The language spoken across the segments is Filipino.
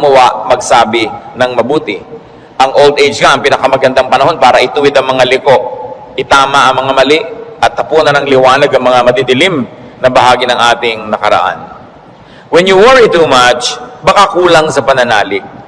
gumawa, magsabi ng mabuti. Ang old age nga, ang pinakamagandang panahon para ituwid ang mga liko, itama ang mga mali, at tapunan ng liwanag ang mga madidilim na bahagi ng ating nakaraan. When you worry too much, baka kulang sa pananalig.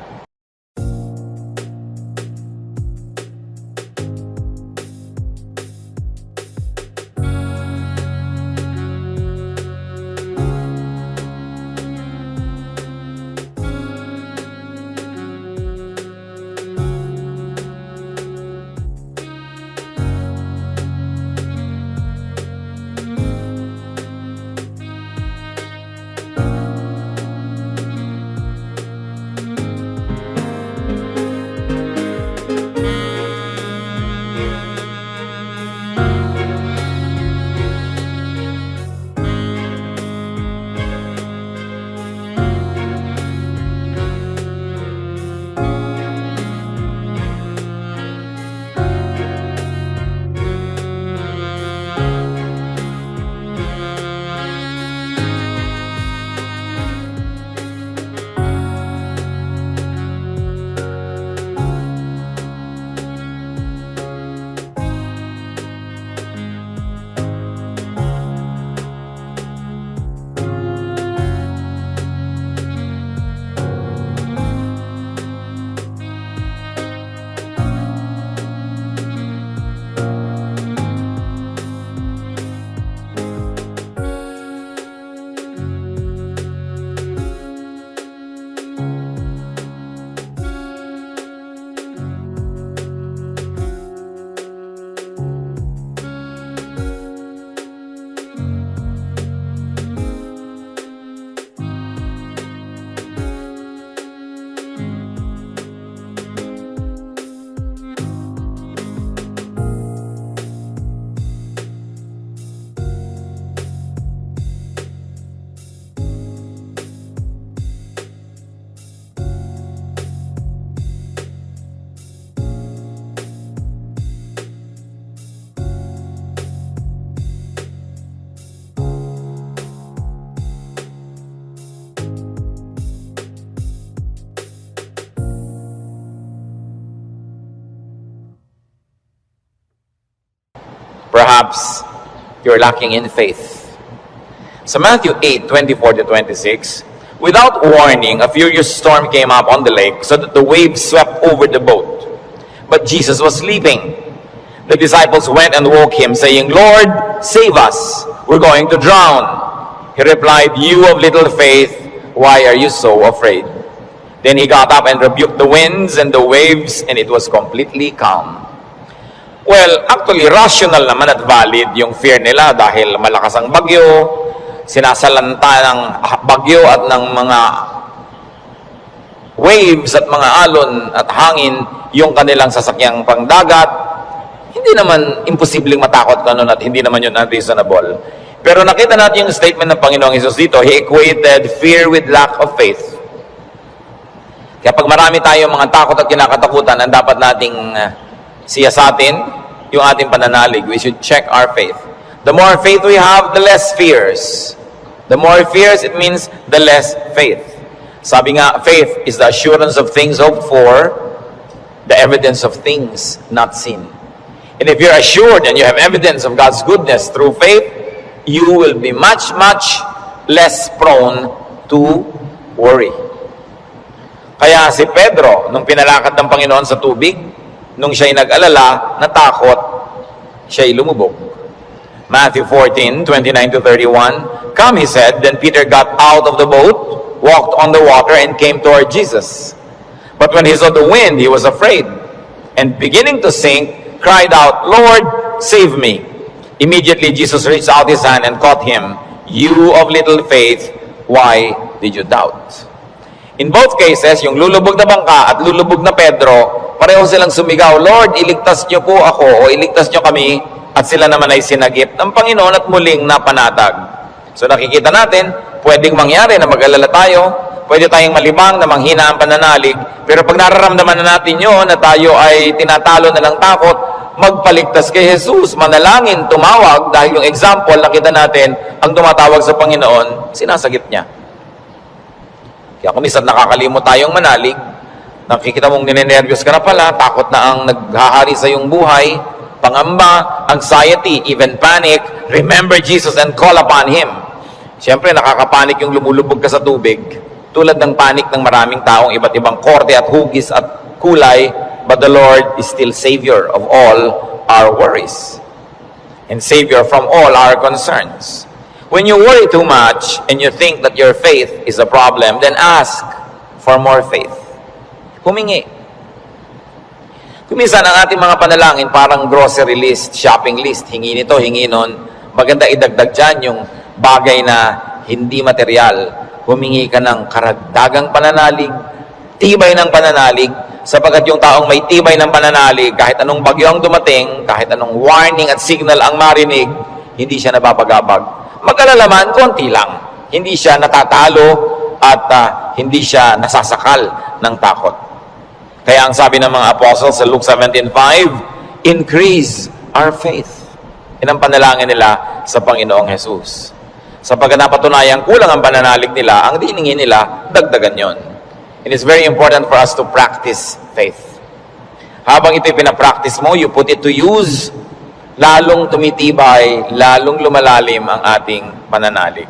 Perhaps you're lacking in faith. So Matthew 8:24-26, without warning, a furious storm came up on the lake so that the waves swept over the boat. But Jesus was sleeping. The disciples went and woke him, saying, "Lord, save us. We're going to drown." He replied, "You of little faith, why are you so afraid?" Then he got up and rebuked the winds and the waves, and it was completely calm. Well, actually, rational naman at valid yung fear nila dahil malakas ang bagyo, sinasalanta ng bagyo at ng mga waves at mga alon at hangin yung kanilang sasakyang pangdagat. Hindi naman imposibleng matakot ka nun at hindi naman yun unreasonable. Pero nakita natin yung statement ng Panginoong Hesus dito, He equated fear with lack of faith. Kaya pag marami tayong mga takot at kinakatakutan, ang dapat nating siyasatin yung ating pananalig. We should check our faith. The more faith we have, the less fears. The more fears, it means the less faith. Sabi nga, faith is the assurance of things hoped for, the evidence of things not seen. And if you're assured and you have evidence of God's goodness through faith, you will be much, much less prone to worry. Kaya si Pedro, nung pinalakad ng Panginoon sa tubig, nung siya'y nag-alala, natakot, siya'y lumubog. Matthew 14:29-31, "Come," he said. Then Peter got out of the boat, walked on the water, and came toward Jesus. But when he saw the wind, he was afraid, and beginning to sink, cried out, "Lord, save me." Immediately Jesus reached out his hand and caught him. "You of little faith, why did you doubt?" In both cases, yung lulubog na bangka at lulubog na Pedro, pareho silang sumigaw, "Lord, iligtas niyo po ako," o "iligtas niyo kami," at sila naman ay sinagip ng Panginoon at muling napanatag. So nakikita natin, pwedeng mangyari na mag-alala tayo, pwede tayong malimang na manghina ang pananalig, pero pag nararamdaman na natin yun, na tayo ay tinatalo na ng takot, magpaligtas kay Jesus, manalangin, tumawag, dahil yung example, nakita natin, ang tumatawag sa Panginoon, sinasagip niya. Kaya kung minsan nakakalimot tayong manalig, nakikita mong ninenervyos ka na pala, takot na ang naghahari sa iyong buhay, pangamba, anxiety, even panic, remember Jesus and call upon Him. Siyempre, nakakapanik yung lumulubog ka sa tubig, tulad ng panik ng maraming taong iba't ibang korte at hugis at kulay, but the Lord is still Savior of all our worries and Savior from all our concerns. When you worry too much and you think that your faith is a problem, then ask for more faith. Humingi. Kuminsan ang ating mga panalangin parang grocery list, shopping list, hingi nito, hingi nun. Maganda idagdag dyan yung bagay na hindi material. Humingi ka ng karagdagang pananalig, tibay ng pananalig, sapagkat yung taong may tibay ng pananalig, kahit anong bagyo ang dumating, kahit anong warning at signal ang marinig, hindi siya nababagabag. Mag-alala man, konti lang. Hindi siya natatalo at hindi siya nasasakal ng takot. Kaya ang sabi ng mga apostles sa Luke 17:5, increase our faith. Yan ang panalangin nila sa Panginoong Jesus. Sapagkat napatunayan kulang ang pananalig nila, ang diningin nila, dagdagan yon. It is very important for us to practice faith. Habang ito'y pinapractice mo, you put it to use, lalong tumitibay, lalong lumalalim ang ating pananalig.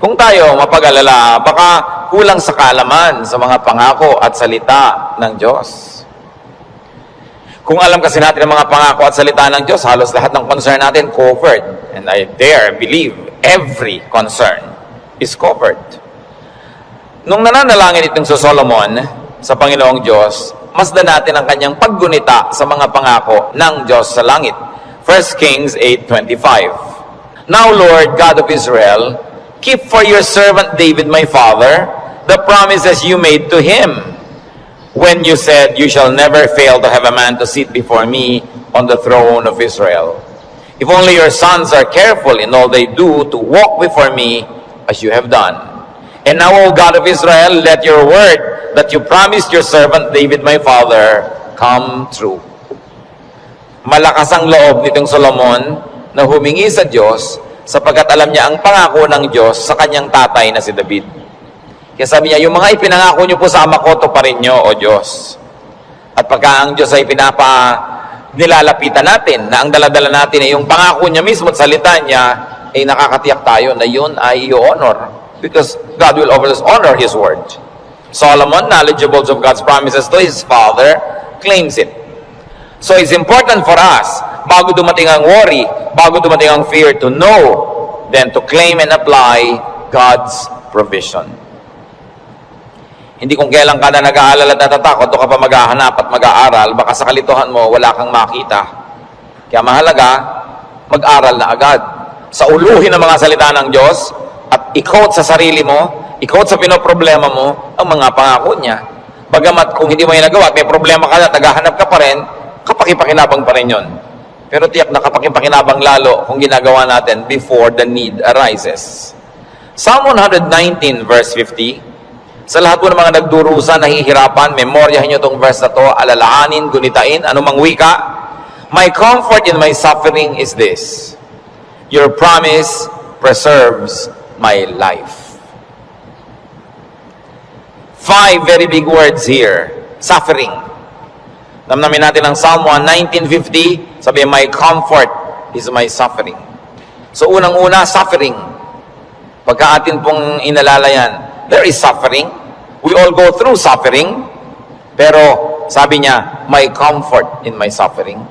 Kung tayo mapag-alala, baka kulang sa kaalaman sa mga pangako at salita ng Diyos. Kung alam kasi natin ang mga pangako at salita ng Diyos, halos lahat ng concern natin covered. And I dare believe every concern is covered. Nung nananalangin itong si Solomon sa Panginoong Diyos, masdan natin ang kanyang paggunita sa mga pangako ng Diyos sa langit. 1 Kings 8:25. Now, Lord, God of Israel, keep for your servant David, my father, the promises you made to him when you said, you shall never fail to have a man to sit before me on the throne of Israel. If only your sons are careful in all they do to walk before me as you have done. And now, O God of Israel, let your word that you promised your servant David, my father, come true. Malakas ang loob nitong Solomon na humingi sa Diyos sapagkat alam niya ang pangako ng Diyos sa kanyang tatay na si David. Kaya sabi niya, yung mga ipinangako niyo po sa ama ko, tuparin niyo, O Diyos. At pagka ang Diyos ay nilalapitan natin, na ang daladala natin ay yung pangako niya mismo at salita niya, ay nakakatiyak tayo na yun ay i-honor. Because God will always honor His word. Solomon, knowledgeable of God's promises to his father, claims it. So it's important for us, bago dumating ang worry, bago dumating ang fear, to know, then to claim and apply God's provision. Hindi kung kailan ka na nag-aalala at natatakot, o ka pa maghahanap at mag-aaral, baka sa kalituhan mo, wala kang makita. Kaya mahalaga, mag-aral na agad. Sa uluhin ng mga salita ng Diyos, at i-quote sa sarili mo, i-quote sa pinoproblema mo, ang mga pangako niya. Bagamat kung hindi mo yung nagawa at may problema ka na, naghahanap ka pa rin, kapakipakinabang pa rin yun. Pero tiyak na kapakipakinabang lalo kung ginagawa natin before the need arises. Psalm 119 verse 50, sa lahat po ng mga nagdurusa, nahihirapan, memoryahin nyo itong verse na to, alalahanin, gunitain, anumang wika. My comfort in my suffering is this: your promise preserves my life. 5 very big words here. Suffering. Namnamin natin ang Psalm 19:50, sabi, my comfort is my suffering. So unang-una, suffering. Pagka atin pong inalalayan, there is suffering. We all go through suffering. Pero sabi niya, my comfort in my suffering.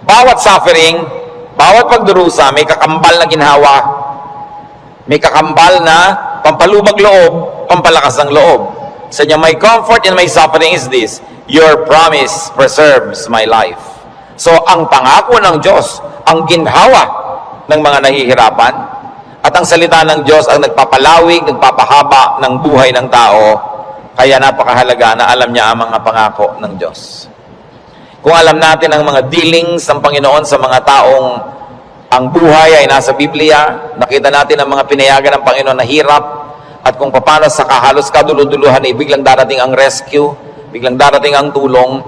Bawat suffering, bawat pagdurusa, may kakambal na ginhawa. May kakambal na pampalubag loob, pampalakas ng loob. Sa niya, my comfort in my suffering is this: your promise preserves my life. So, ang pangako ng Diyos, ang ginhawa ng mga nahihirapan, at ang salita ng Diyos ang nagpapalawig, nagpapahaba ng buhay ng tao. Kaya napakahalaga na alam niya ang mga pangako ng Diyos. Kung alam natin ang mga dealings ng Panginoon sa mga taong ang buhay ay nasa Biblia, nakita natin ang mga pinayagan ng Panginoon na hirap, at kung paano sa kahalos kaduluduluhan ay biglang darating ang rescue, biglang darating ang tulong,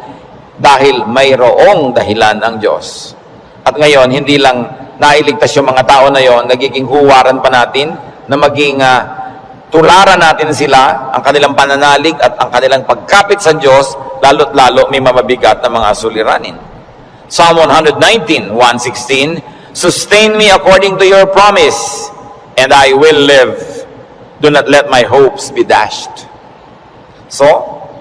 dahil mayroong dahilan ang Diyos. At ngayon, hindi lang nailigtas yung mga tao na yon, nagiging huwaran pa natin na maging tularan natin sila, ang kanilang pananalig at ang kanilang pagkapit sa Diyos, lalo't lalo may mabibigat na mga suliranin. Psalm 119, 116, sustain me according to your promise, and I will live. Do not let my hopes be dashed. So,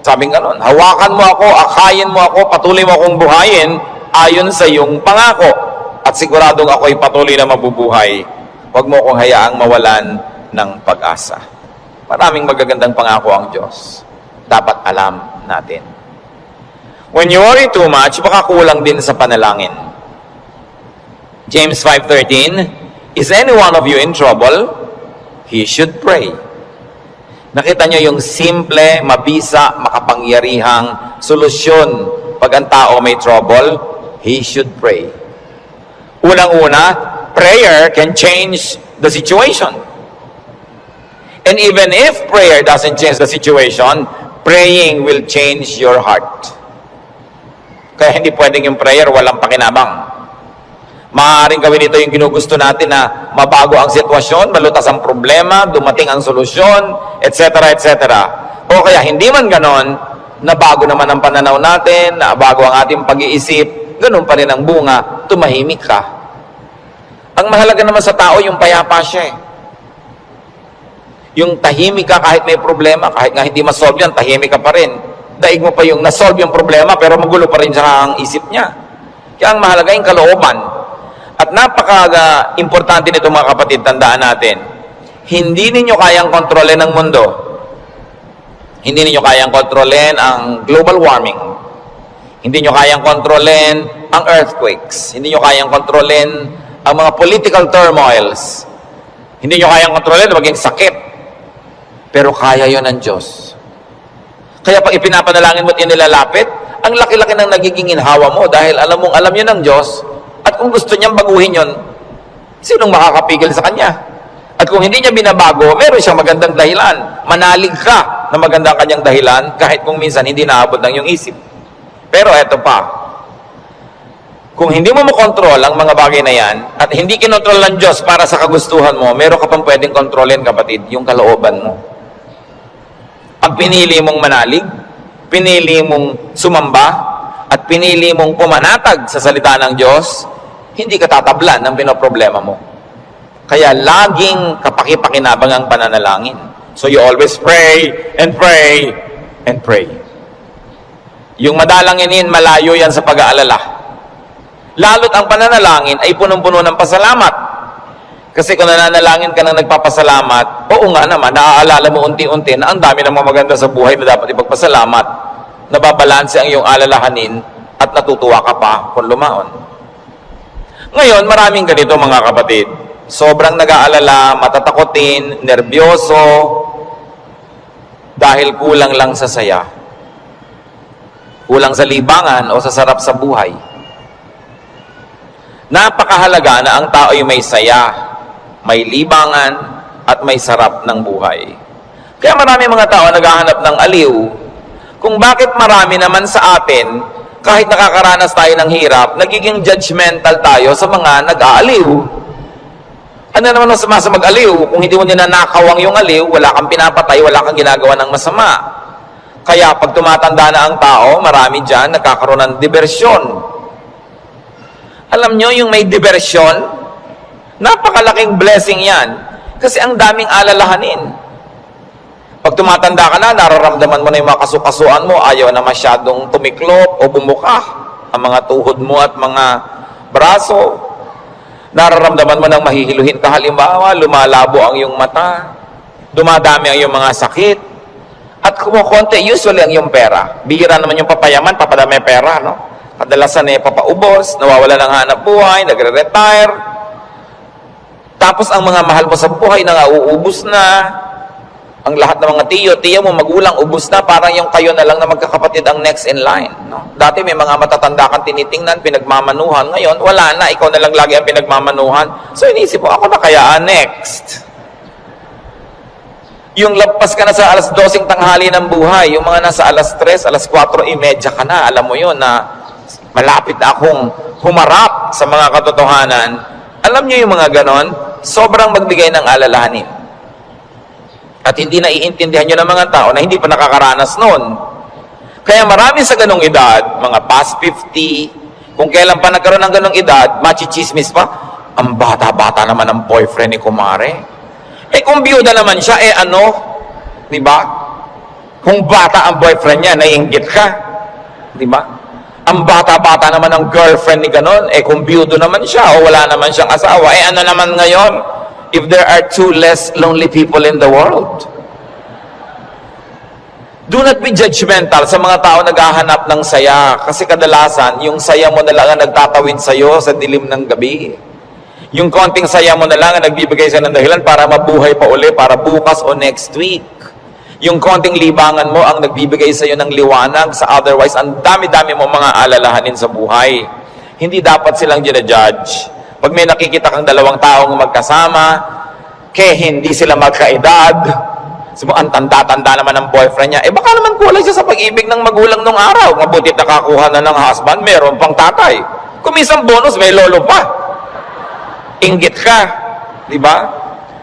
sabing ganon, hawakan mo ako, akayin mo ako, patuloy mo akong buhayin ayon sa iyong pangako. At siguradong ako'y patuloy na mabubuhay. Huwag mo akong hayaang mawalan ng pag-asa. Maraming magagandang pangako ang Diyos. Dapat alam natin. When you worry too much, baka kulang din sa panalangin. James 5:13, is any one of you in trouble? He should pray. Nakita niyo yung simple, mabisa, makapangyarihang solusyon pag ang tao may trouble, he should pray. Unang-una, prayer can change the situation. And even if prayer doesn't change the situation, praying will change your heart. Kaya hindi pwedeng yung prayer walang pakinabang. Maaaring gawin ito yung ginugusto natin na mabago ang sitwasyon, malutas ang problema, dumating ang solusyon, etc., etc. O kaya hindi man ganon, nabago naman ang pananaw natin, nabago ang ating pag-iisip, ganun pa rin ang bunga, tumahimik ka. Ang mahalaga naman sa tao, yung payapa siya eh. Yung tahimik ka kahit may problema, kahit nga hindi masolve yan, tahimik ka pa rin. Daig mo pa yung nasolve yung problema, pero magulo pa rin siya ang isip niya. Kaya ang mahalaga yung kalooban. At napaka-importante nito mga kapatid, tandaan natin, hindi ninyo kayang kontrolin ang mundo. Hindi ninyo kayang kontrolin ang global warming. Hindi nyo kayang kontrolin ang earthquakes. Hindi nyo kayang kontrolin ang mga political turmoils. Hindi nyo kayang kontrolin maging sakit. Pero kaya yon ng Diyos. Kaya pag ipinapanalangin mo at inilalapit, ang laki-laki ng nagiging inhawa mo dahil alam mong alam yun ng Diyos. At kung gusto niyang baguhin yon, sinong makakapigil sa Kanya? At kung hindi niya binabago, meron siyang magandang dahilan. Manalig ka na magandang kanyang dahilan kahit kung minsan hindi naabot ng iyong isip. Pero eto pa, kung hindi mo makontrol ang mga bagay na yan at hindi kinontrol ng Diyos para sa kagustuhan mo, meron ka pang pwedeng kontrolin, kapatid, yung kalooban mo. Pag pinili mong manalig, pinili mong sumamba, at pinili mong pumanatag sa salita ng Diyos, hindi ka tatablan ng pinoproblema mo. Kaya laging kapaki-pakinabang ang pananalangin. So you always pray and pray and pray. Yung madalanginin, malayo yan sa pag-aalala. Lalo't ang pananalangin ay punong-puno ng pasalamat. Kasi kung nananalangin ka ng nagpapasalamat, oo nga naman, naaalala mo unti-unti na ang dami ng mga maganda sa buhay na dapat ipagpasalamat. Nababalanse ang iyong alalahanin at natutuwa ka pa kung lumaon. Ngayon, maraming ganito mga kapatid. Sobrang nag-aalala, matatakotin, nerbyoso, dahil kulang lang sa saya. Kulang sa libangan o sa sarap sa buhay. Napakahalaga na ang tao ay may saya, may libangan, at may sarap ng buhay. Kaya marami mga tao naghahanap ng aliw kung bakit marami naman sa atin, kahit nakakaranas tayo ng hirap, nagiging judgmental tayo sa mga nag-aaliw. Ano naman ang sa mag-aliw? Kung hindi mo ninanakawang yung aliw, wala kang pinapatay, wala kang ginagawa ng masama. Kaya pag tumatanda na ang tao, marami dyan nagkakaroon ng diversyon. Alam nyo, yung may diversyon, napakalaking blessing yan. Kasi ang daming alalahanin. Pag tumatanda ka na, nararamdaman mo na yung mga kasukasuan mo, ayaw na masyadong tumiklop o bumuka ang mga tuhod mo at mga braso. Nararamdaman mo nang mahihiluhin ka, halimbawa, lumalabo ang iyong mata, dumadami ang iyong mga sakit, at kumukonti, usually ang iyong pera. Bihira naman yung papayaman, papadami pera, no? Kadalasan ay papaubos, nawawala ng hanap buhay, nagre-retire. Tapos ang mga mahal mo sa buhay na uubos na. Ang lahat ng mga tiyo mo, magulang, ubos na, parang yung kayo na lang na magkakapatid ang next in line. No? Dati may mga matatanda kang tinitingnan, pinagmamanuhan. Ngayon, wala na, ikaw na lang lagi ang pinagmamanuhan. So inisip mo, ako na kaya next. Yung lampas ka na sa alas 12 tanghali ng buhay, yung mga nasa alas 3, alas 4:30 ka na, alam mo yun na malapit na akong humarap sa mga katotohanan. Alam nyo yung mga ganon, sobrang magbigay ng alalahanin. At hindi naiintindihan nyo ng mga tao na hindi pa nakakaranas noon. Kaya marami sa ganong edad, mga past 50, kung kailan pa nagkaroon ng ganong edad, machichismis pa, ang bata-bata naman ang boyfriend ni kumare. Kung biyuda naman siya, di ba? Kung bata ang boyfriend niya, naiinggit ka. Di ba? Ang bata-bata naman ang girlfriend ni ganon, kung biyudo naman siya o wala naman siyang asawa, ano naman ngayon? If there are 2 less lonely people in the world. Do not be judgmental sa mga tao naghahanap ng saya. Kasi kadalasan, yung saya mo na lang ang nagtatawid sa'yo sa dilim ng gabi. Yung konting saya mo na lang ang nagbibigay sa'yo ng dahilan para mabuhay pa uli, para bukas o next week. Yung konting libangan mo ang nagbibigay sa'yo ng liwanag sa otherwise, ang dami-dami mo mga alalahanin sa buhay. Hindi dapat silang ginajudge. Pag may nakikita kang dalawang taong magkasama, hindi sila magkaedad, ang tanda-tanda naman ng boyfriend niya, baka naman kulang siya sa pag-ibig ng magulang nung araw. Mabutit nakakuha na ng husband, meron pang tatay. Kung minsan bonus, may lolo pa. Inggit ka. Di ba?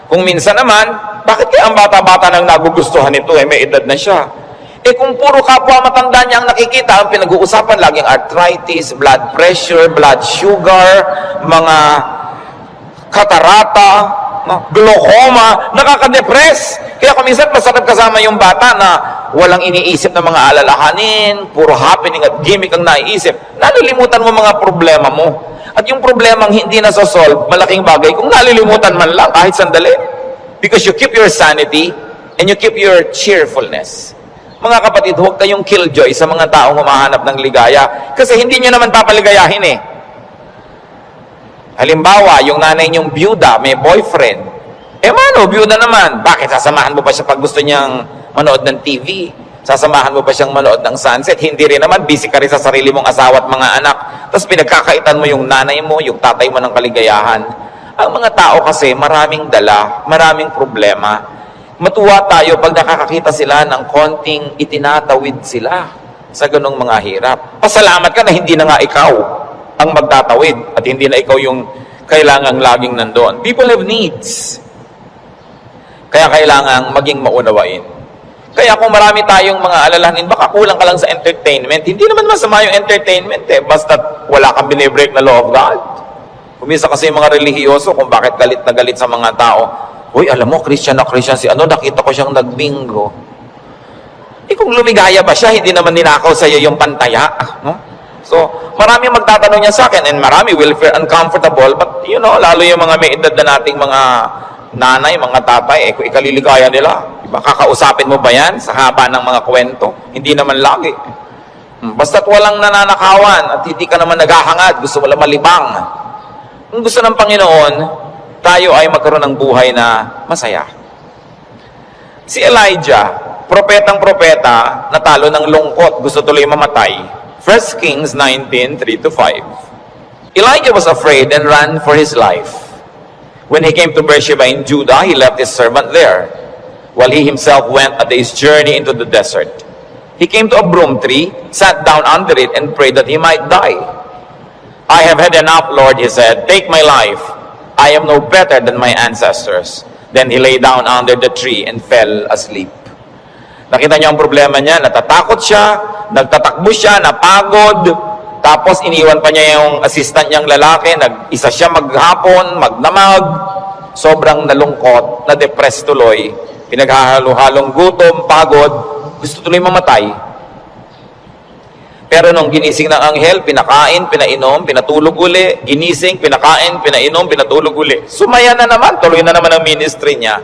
Kung minsan naman, bakit kaya ang bata-bata nang nagugustuhan nito, may edad na siya? Kung puro kapwa matanda niya ang nakikita, ang pinag-uusapan laging arthritis, blood pressure, blood sugar, mga katarata, glaucoma, nakaka-depress. Kaya kung minsan masarap kasama yung bata na walang iniisip na mga alalahanin, puro happening at gimmick ang naiisip, nalilimutan mo mga problema mo. At yung problemang hindi na-solve, malaking bagay kung nalilimutan man lang kahit sandali. Because you keep your sanity and you keep your cheerfulness. Mga kapatid, huwag kayong killjoy sa mga taong humahanap ng ligaya. Kasi hindi nyo naman papaligayahin Halimbawa, yung nanay niyong byuda, may boyfriend. Mano, byuda naman. Bakit sasamahan mo pa siya pag gusto niyang manood ng TV? Sasamahan mo pa siyang manood ng sunset? Hindi rin naman, busy ka rin sa sarili mong asawa at mga anak. Tapos pinagkakaitan mo yung nanay mo, yung tatay mo ng kaligayahan. Ang mga tao kasi, maraming dala, maraming problema. Matuwa tayo pag nakakakita sila ng konting itinatawid sila sa ganong mga hirap. Pasalamat ka na hindi na nga ikaw ang magtatawid at hindi na ikaw yung kailangang laging nandoon. People have needs. Kaya kailangang maging maunawain. Kaya kung marami tayong mga alalahanin, baka kulang ka lang sa entertainment. Hindi naman masama yung entertainment basta wala kang binibreak na law of God. Kumisa kasi yung mga relihiyoso kung bakit galit na galit sa mga tao. Uy, alam mo, Christian na Christian si nakita ko siyang nagbingo. Kung lumigaya ba siya, hindi naman ninakaw sa iyo yung pantaya. No? So, marami magtatanong niya sa akin and marami will feel uncomfortable but lalo yung mga may edad na nating mga nanay, mga tatay, kung ikaliligaya nila, diba, kakausapin mo ba yan sa haba ng mga kwento? Hindi naman lagi. Basta't walang nananakawan at hindi ka naman naghahangad, gusto mo lang malibang. Kung gusto ng Panginoon, tayo ay magkaroon ng buhay na masaya. Si Elijah, propetang-propeta, natalo ng lungkot, gusto tuloy mamatay. 1 Kings 19:3-5. Elijah was afraid and ran for his life. When he came to Beersheba in Judah, he left his servant there, while he himself went a day's journey into the desert. He came to a broom tree, sat down under it, and prayed that he might die. I have had enough, Lord, he said. Take my life. I am no better than my ancestors. Then he lay down under the tree and fell asleep. Nakita niyo ang problema niya, natatakot siya, nagtatakbo siya, napagod, tapos iniwan pa niya yung assistant niyang lalaki, nag-isa siya maghapon, magdamag, sobrang nalungkot, na-depressed tuloy, pinaghahalo-halong gutom, pagod, gusto tuloy mamatay. Pero nung ginising ng anghel, pinakain, pinainom, pinatulog uli, ginising, pinakain, pinainom, pinatulog uli. Sumaya na naman, tuloy na naman ang ministry niya.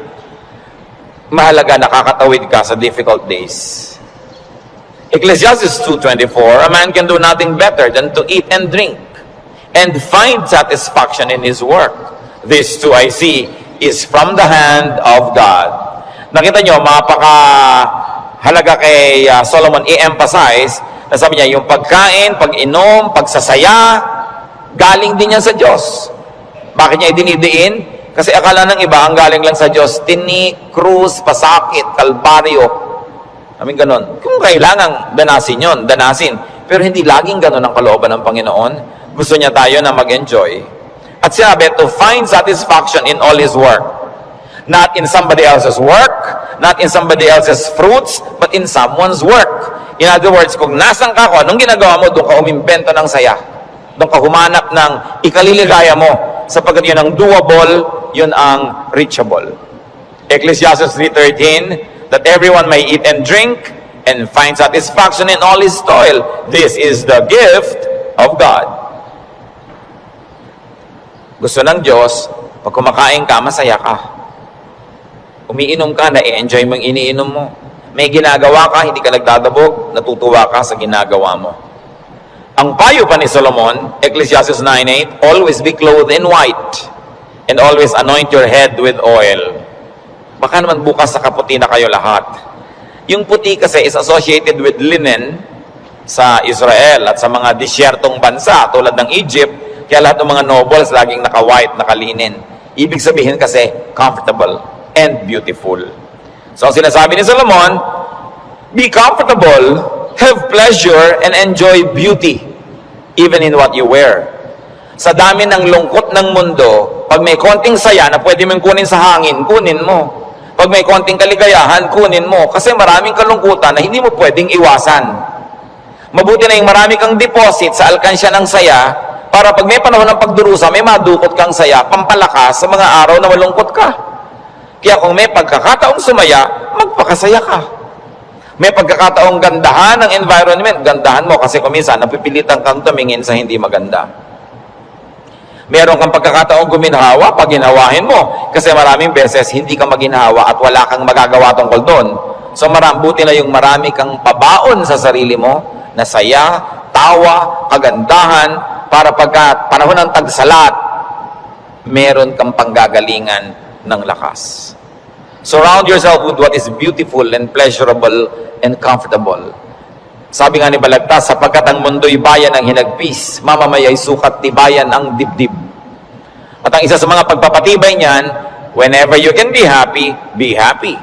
Mahalaga, nakakatawid ka sa difficult days. Ecclesiastes 2:24, a man can do nothing better than to eat and drink and find satisfaction in his work. This too I see is from the hand of God. Nakita nyo, mapaka-halaga kay Solomon i-emphasize na sabi niya, yung pagkain, pag-inom, pagsasaya, galing din yan sa Diyos. Bakit niya idinidiin? Kasi akala ng iba, ang galing lang sa Diyos, tinik, krus, pasakit, kalbaryo. Kaming ganon. Kung kailangan danasin yon, danasin. Pero hindi laging ganon ang kalooban ng Panginoon. Gusto niya tayo na mag-enjoy. At sinabi, to find satisfaction in all His work. Not in somebody else's work, not in somebody else's fruits, but in someone's work. In other words, kung nasan ka ko, anong ginagawa mo, doon ka umimbento ng saya. Doon ka humanap ng ikaliligaya mo, sapagkat yun ang doable, yun ang reachable. Ecclesiastes 3:13, that everyone may eat and drink and find satisfaction in all his toil. This is the gift of God. Gusto ng Diyos, pag kumakain ka, masaya ka. Umiinom ka, na-enjoy mo yung iniinom mo. May ginagawa ka, hindi ka nagdadabog, natutuwa ka sa ginagawa mo. Ang payo pa ni Solomon, Ecclesiastes 9:8, always be clothed in white and always anoint your head with oil. Baka naman bukas sa kaputi na kayo lahat. Yung puti kasi is associated with linen sa Israel at sa mga disyertong bansa tulad ng Egypt, kaya lahat ng mga nobles laging naka-white, naka-linen. Ibig sabihin kasi comfortable and beautiful. So sinasabi ni Solomon, be comfortable, have pleasure, and enjoy beauty, even in what you wear. Sa dami ng lungkot ng mundo, pag may konting saya na pwede mong kunin sa hangin, kunin mo. Pag may konting kaligayahan, kunin mo. Kasi maraming kalungkutan na hindi mo pwedeng iwasan. Mabuti na yung marami kang deposit sa alkansya ng saya, para pag may panahon ng pagdurusa, may madukot kang saya, pampalakas sa mga araw na malungkot ka. Kaya kung may pagkakataong sumaya, magpakasaya ka. May pagkakataong gandahan ng environment, gandahan mo kasi kung minsan napipilitan kang tumingin sa hindi maganda. Meron kang pagkakataong guminhawa, pag ginhawahin mo. Kasi maraming beses hindi ka maginhawa at wala kang magagawa tungkol doon. So buti na yung marami kang pabaon sa sarili mo na saya, tawa, kagandahan, para pagka panahon ng tagsalat, meron kang panggagalingan ng lakas. Surround yourself with what is beautiful and pleasurable and comfortable. Sabi nga ni Balagtas, sapagkat ang mundo'y bayan ng hinagpis, mamamaya'y sukat tibayan ang dibdib. At ang isa sa mga pagpapatibay niyan, whenever you can be happy, be happy.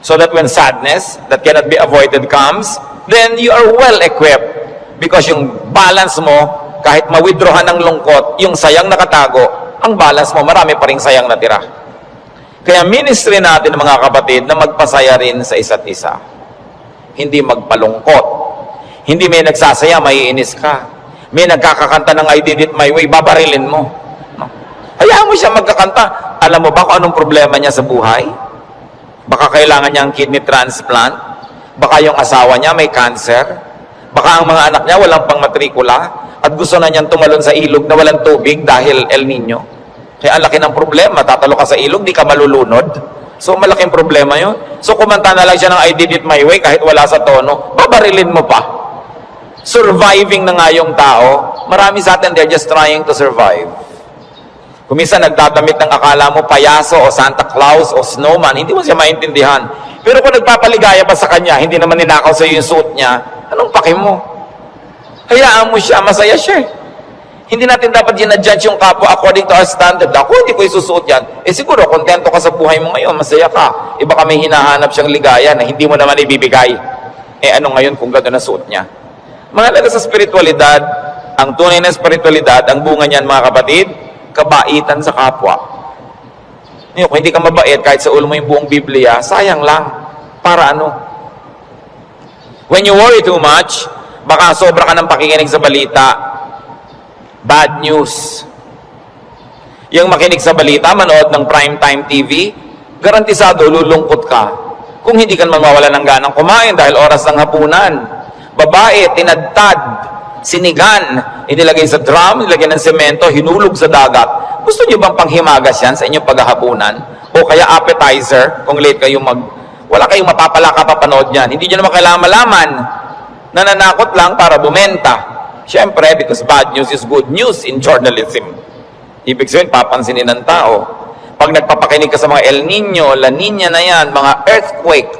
So that when sadness that cannot be avoided comes, then you are well equipped. Because yung balance mo, kahit ma-withdrawhan ng lungkot, yung sayang nakatago, ang balance mo, marami pa ring sayang natira. Kaya ministry natin, mga kapatid, na magpasaya rin sa isa't isa. Hindi magpalungkot. Hindi may nagsasaya, maiinis ka. May nagkakakanta ng I did it my way, babarilin mo. No? Hayaan mo siya magkakanta. Alam mo ba kung anong problema niya sa buhay? Baka kailangan niya ang kidney transplant. Baka yung asawa niya may cancer. Baka ang mga anak niya walang pangmatrikula. At gusto na niyang tumalon sa ilog na walang tubig dahil El Nino. Kaya ang laki ng problema. Tatalo ka sa ilog, di ka malulunod. So malaking problema yun. So kumanta na lang siya ng I did it my way kahit wala sa tono, babarilin mo pa. Surviving na nga yung tao. Marami sa atin, they're just trying to survive. Kung minsan nagdadamit ng akala mo payaso o Santa Claus o snowman, hindi mo siya maintindihan. Pero kung nagpapaligaya pa sa kanya, hindi naman ninakaw sa iyo yung suit niya, anong paki mo? Hayaan mo siya, masaya siya. Hindi natin dapat ginadjudge yung kapwa according to our standard. Ako, hindi ko isusuot yan. Eh siguro, kontento ka sa buhay mo ngayon, masaya ka. Baka may hinahanap siyang ligaya na hindi mo naman ibibigay. Ano ngayon kung gano'n na suot niya? Mahalaga sa spiritualidad, ang tunay na spiritualidad, ang bunga niyan mga kapatid, kabaitan sa kapwa. Kung hindi ka mabait, kahit sa ulo mo yung buong Biblia, sayang lang. Para ano? When you worry too much, baka sobra ka ng pakikinig sa balita. Bad news. Yung makinig sa balita, manood ng primetime TV, garantisado, lulungkot ka. Kung hindi ka naman mawala ng ganang kumain dahil oras ng hapunan. Babae, tinadtad, sinigan, inilagay sa drum, nilagay ng semento, hinulog sa dagat. Gusto niyo bang panghimagas yan sa inyong paghahapunan? O kaya appetizer, kung late kayo wala kayong mapapala kapapanood yan. Hindi niyo naman kailangan malaman. Nananakot lang para bumenta. Siyempre, because bad news is good news in journalism. Ibig sabihin, papansinin ng tao. Pag nagpapakinig ka sa mga El Nino, La Nina na yan, mga earthquake,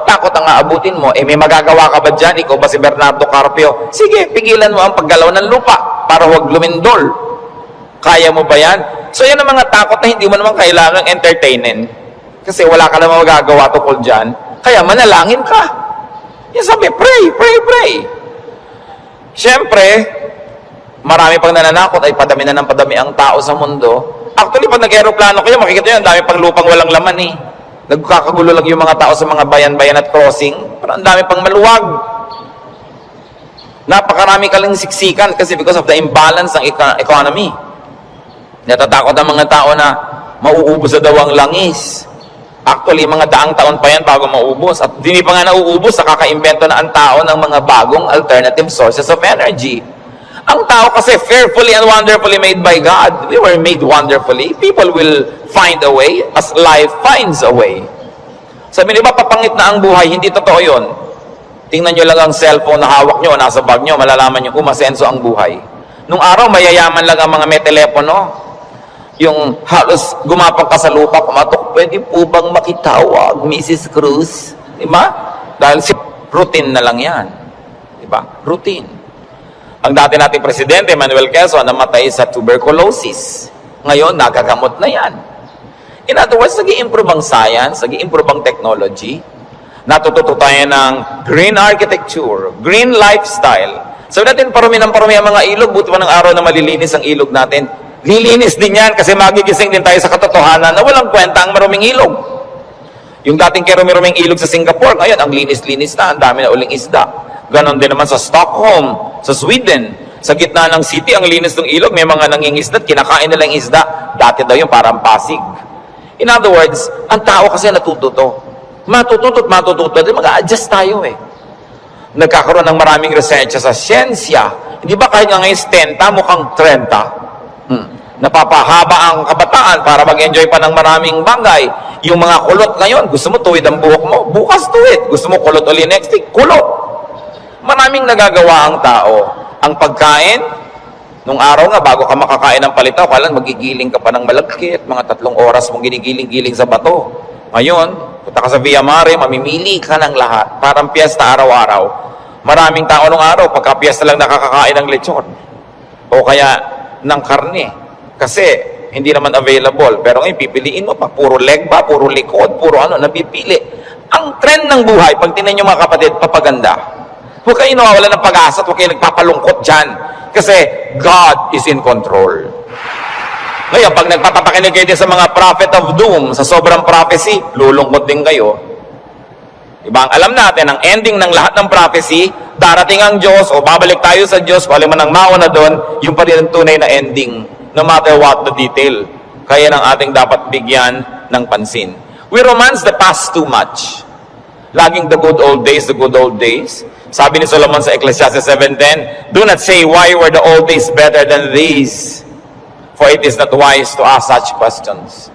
takot ang aabutin mo, may magagawa ka ba dyan? Ikaw ba si Bernardo Carpio? Sige, pigilan mo ang paggalaw ng lupa para huwag lumindol. Kaya mo ba yan? So yan ang mga takot na hindi mo naman kailangang entertainin. Kasi wala ka naman magagawa tungkol dyan. Kaya manalangin ka. Yan sabi, pray, pray, pray. Siyempre, marami pang nananakot ay padami na ng padami ang tao sa mundo. Actually, pag nag-aeroplano kayo, makikita nyo, ang dami pang lupang walang laman Nagkakagulo lang yung mga tao sa mga bayan-bayan at crossing. Pero ang dami pang maluwag. Napakarami ka lang siksikan kasi because of the imbalance ng economy. Natatakot ang mga tao na mauubos na daw ang langis. Actually, mga daang taon pa yan bago maubos. At hindi pa nga nauubos, nakaka-invento na ang tao ng mga bagong alternative sources of energy. Ang tao kasi fearfully and wonderfully made by God. We were made wonderfully. People will find a way as life finds a way. Sabi nila, papangit na ang buhay. Hindi totoo yun. Tingnan nyo lang ang cellphone na hawak nyo, nasa bag nyo, malalaman nyo umasenso ang buhay. Nung araw, mayayaman lang ang mga may telepono. Yung halos gumapang ka sa lupa, kumatok, pwede po bang makitawag, Mrs. Cruz? Diba? Dahil routine na lang yan. Diba? Routine. Ang dati nating presidente, Manuel Quezon, namatay sa tuberculosis. Ngayon, nagagamot na yan. In other words, nag-i-improve ang science, nag-i-improve ang technology, natututo tayo ng green architecture, green lifestyle. Sabi natin, parumi ng parumi ang mga ilog, buti pa ng araw na malilinis ang ilog natin. Lilinis din yan kasi magigising din tayo sa katotohanan na walang kwenta ang maruming ilog. Yung dating kerumi-ruming ilog sa Singapore, ngayon, ang linis-linis na, ang dami na uling isda. Ganon din naman sa Stockholm, sa Sweden. Sa gitna ng city, ang linis ng ilog, may mga nangingisda, kinakain nilang isda. Dati daw yung parang Pasig. In other words, ang tao kasi natututo. Matututo, mag-a-adjust tayo eh. Nagkakaroon ng maraming research sa siyensya. Hindi ba kahit nga ngayon 10, mukhang 30? Napapahaba ang kabataan para mag-enjoy pa ng maraming bagay. Yung mga kulot ngayon, gusto mo tuwid ang buhok mo, bukas tuwid. Gusto mo kulot ulit next week, kulot. Maraming nagagawa ang tao. Ang pagkain, nung araw nga, bago ka makakain ng palitaw, kailan magigiling ka pa ng malagkit, mga 3 oras mong ginigiling-giling sa bato. Ngayon, punta ka sa Via Mare, mamimili ka ng lahat. Parang piyesta araw-araw. Maraming tao nung araw, pagka piyesta lang nakakakain ng lechon. O kaya ng karne. Kasi hindi naman available. Pero ngayon, pipiliin mo pa. Puro leg ba? Puro likod? Puro ano? Napipili. Ang trend ng buhay, pag tinan nyo mga kapatid, papaganda. Huwag kayo nawawala ng pag-asa at huwag kayo nagpapalungkot dyan. Kasi God is in control. Ngayon, pag nagpapapakinig kayo din sa mga prophet of doom, sa sobrang prophecy, lulungkot din kayo. Diba? Ang alam natin, ang ending ng lahat ng prophecy, darating ang Diyos o babalik tayo sa Diyos, kung alam mo nang mauna doon, yung pa rin ang tunay na ending. No matter what the detail. Kaya nang ating dapat bigyan ng pansin. We romance the past too much. Laging the good old days, the good old days. Sabi ni Solomon sa Ecclesiastes 7:10, do not say, why were the old days better than these? For it is not wise to ask such questions.